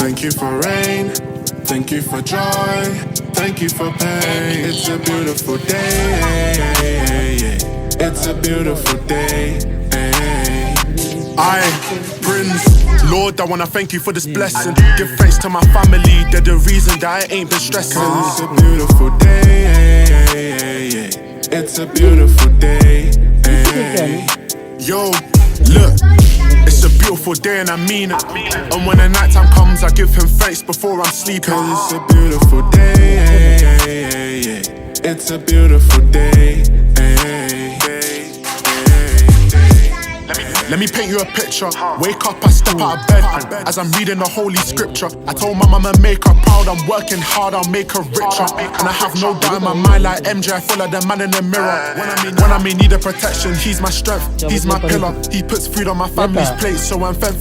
Thank you for rain, thank you for joy, thank you for pain. It's a beautiful day, it's a beautiful day. Prince, Lord, I wanna thank you for this blessing. Give thanks to my family, they're the reason that I ain't been stressing. It's a beautiful day, it's a beautiful day. Yo, look, it's a beautiful day and I mean it. And when the night time comes, I give him thanks before I'm sleeping. It's a beautiful day, it's a beautiful day. Let me paint you a picture. Wake up, I step out of bed as I'm reading the holy scripture. I told my mama make her proud, I'm working hard, I'll make her richer. And I have no doubt in my mind like MJ, I follow the man in the mirror. When I may need a protection, he's my strength, he's my pillar. He puts food on my family's plate, so I'm thankful